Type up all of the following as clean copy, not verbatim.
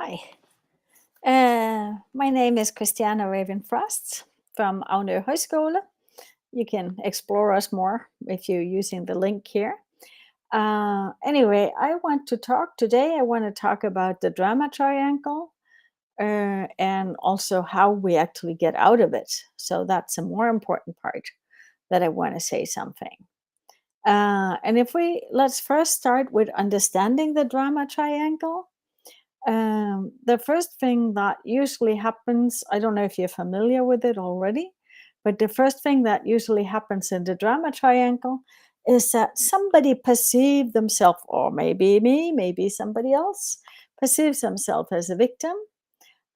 Hi, my name is Christiana Raven Frost from Aunø Højskole. You can explore us more if you're using the link here. Anyway, I want to talk today. I want to talk about the drama triangle and also how we actually get out of it. So that's a more important part that I want to say something. And if let's first start with understanding the drama triangle. The first thing that usually happens, I don't know if you're familiar with it already, but the first thing that usually happens in the drama triangle is that somebody perceives themselves, or maybe me, maybe somebody else, perceives themselves as a victim.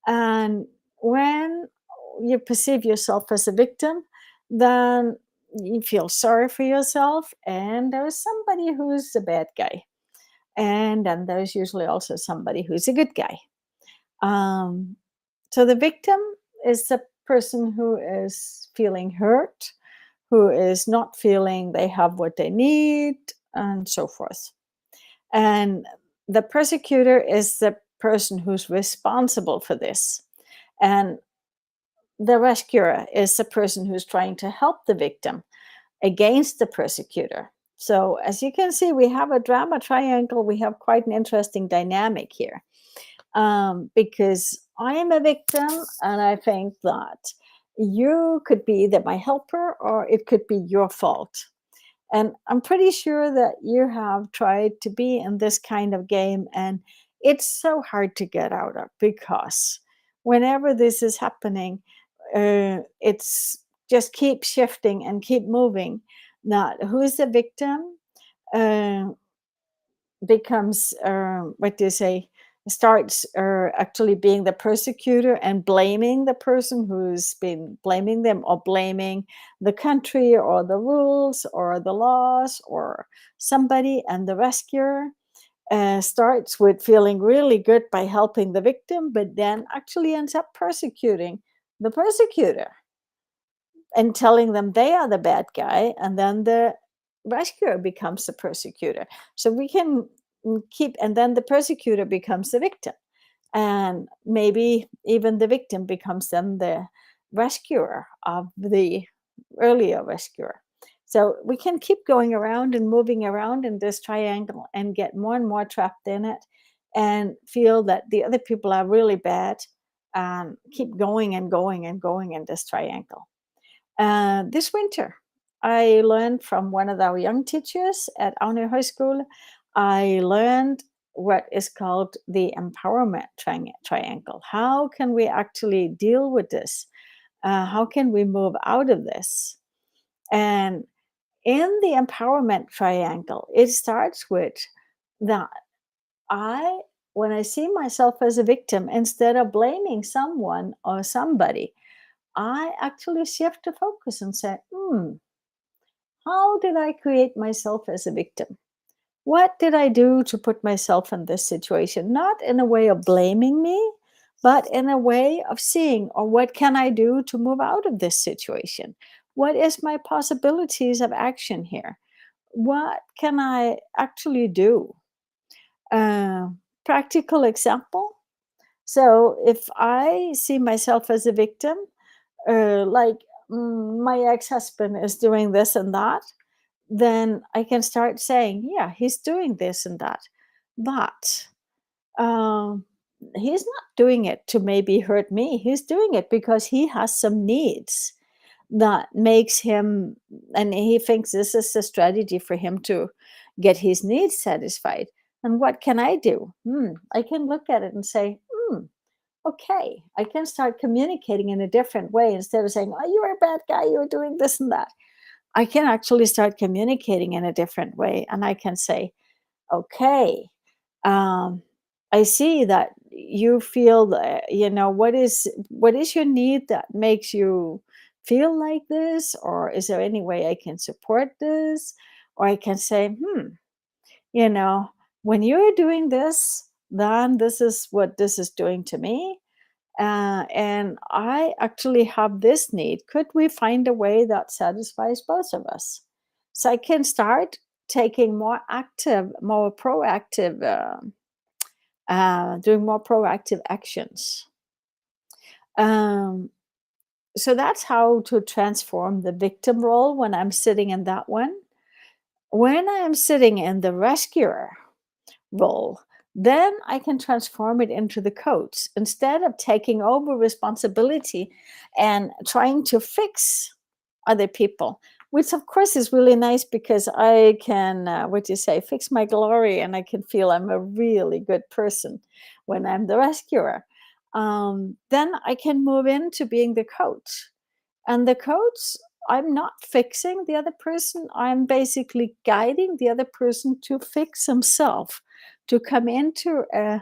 And when you perceive yourself as a victim, then you feel sorry for yourself, and there's somebody who's the bad guy. And then there's usually also somebody who's a good guy. Um, so the victim is the person who is feeling hurt, who is not feeling they have what they need, and so forth. And the persecutor is the person who's responsible for this. And the rescuer is the person who's trying to help the victim against the persecutor. So, as you can see, we have a drama triangle. We have quite an interesting dynamic here. Because I am a victim, and I think that you could be either my helper or it could be your fault. And I'm pretty sure that you have tried to be in this kind of game, and it's so hard to get out of because whenever this is happening, it's just keep shifting and keep moving. Not who is the victim, uh, becomes what do you say, starts actually being the persecutor and blaming the person who's been blaming them, or blaming the country or the rules or the laws or somebody. And the rescuer starts with feeling really good by helping the victim, but then actually ends up persecuting the persecutor and telling them they are the bad guy, and then the rescuer becomes the persecutor. So we can keep, and then the persecutor becomes the victim, and maybe even the victim becomes then the rescuer of the earlier rescuer. So we can keep going around and moving around in this triangle and get more and more trapped in it, and feel that the other people are really bad, and keep going and going and going in this triangle. This winter, I learned from one of our young teachers at Aunø Højskole. I learned what is called the empowerment triangle. How can we actually deal with this? How can we move out of this? And in the empowerment triangle, it starts with that I, when I see myself as a victim, instead of blaming someone or somebody, I actually shift the focus and say, how did I create myself as a victim? What did I do to put myself in this situation? Not in a way of blaming me, but in a way of seeing, or what can I do to move out of this situation? What is my possibilities of action here? What can I actually do? Uh, Practical example. So if I see myself as a victim, like my ex-husband is doing this and that, then I can start saying, yeah, he's doing this and that, but um, he's not doing it to maybe hurt me. He's doing it because he has some needs that makes him, and he thinks this is a strategy for him to get his needs satisfied. And what can I do? I can look at it and say, okay, I can start communicating in a different way. Instead of saying, oh, you're a bad guy, you're doing this and that, I can actually start communicating in a different way. And I can say, okay, um, I see that you feel that, what is your need that makes you feel like this? Or is there any way I can support this? Or I can say, you know, when you're doing this, then this is what this is doing to me, and I actually have this need. Could we find a way that satisfies both of us? So I can start taking more active, more proactive doing more proactive actions. Um, so that's how to transform the victim role when I'm sitting in that one. When I am sitting in the rescuer role, then I can transform it into the coach. Instead of taking over responsibility and trying to fix other people, which of course is really nice because I can, what do you say, fix my glory, and I can feel I'm a really good person when I'm the rescuer. Then I can move into being the coach. And the coach, I'm not fixing the other person. I'm basically guiding the other person to fix himself, to come into a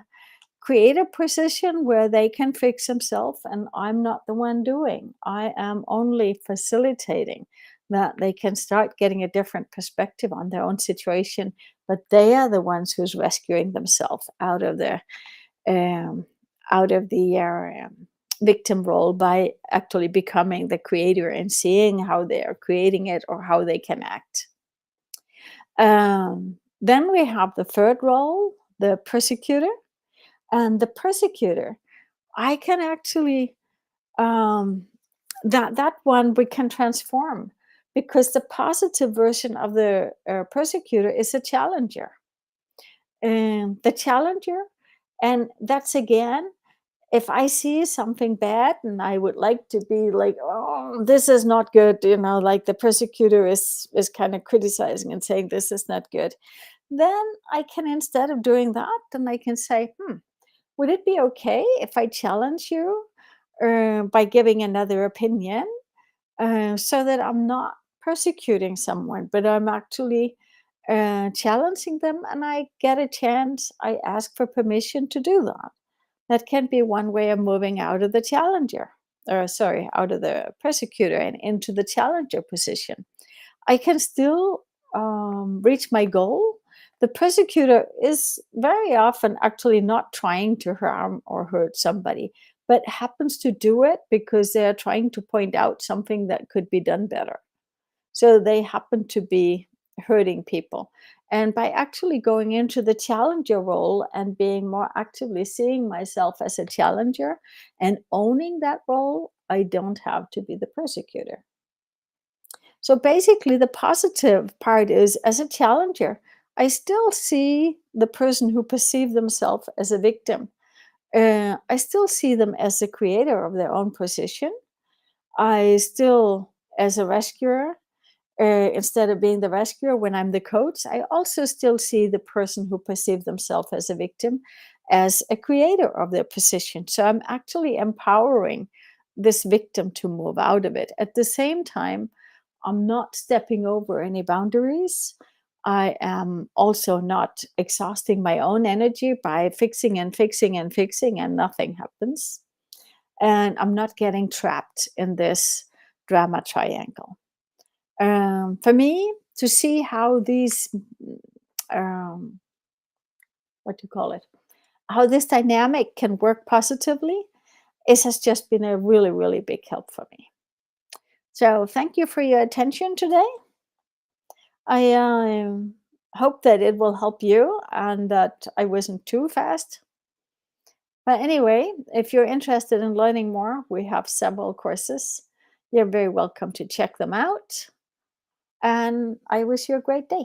creative position where they can fix himself. And I'm not the one doing. I am only facilitating that they can start getting a different perspective on their own situation. But they are the ones who's rescuing themselves um, out of the victim role by actually becoming the creator and seeing how they are creating it or how they can act. Then we have the third role, the persecutor. And the persecutor, I can actually that one we can transform because the positive version of the persecutor is a challenger. The challenger, and that's again, if I see something bad and I would like to be like, oh, this is not good, like the persecutor is kind of criticizing and saying this is not good, then I can, instead of doing that, then I can say, would it be okay if I challenge you by giving another opinion, so that I'm not persecuting someone, but I'm actually challenging them, and I get a chance, I ask for permission to do that. That can be one way of moving out of the challenger, or sorry, out of the persecutor and into the challenger position. I can still reach my goal. The persecutor is very often actually not trying to harm or hurt somebody, but happens to do it because they're trying to point out something that could be done better. So they happen to be hurting people. And by actually going into the challenger role and being more actively seeing myself as a challenger and owning that role, I don't have to be the persecutor. So basically, the positive part is, as a challenger, I still see the person who perceive themselves as a victim. I still see them as the creator of their own position. I still, as a rescuer, instead of being the rescuer when I'm the coach, I also still see the person who perceive themselves as a victim as a creator of their position. So I'm actually empowering this victim to move out of it. At the same time, I'm not stepping over any boundaries. I am also not exhausting my own energy by fixing and fixing and fixing, and nothing happens. And I'm not getting trapped in this drama triangle. For me, to see how these, um, what do you call it, how this dynamic can work positively, it has just been a really, really big help for me. So thank you for your attention today. I hope that it will help you and that I wasn't too fast. But anyway, if you're interested in learning more, we have several courses. You're very welcome to check them out. And I wish you a great day.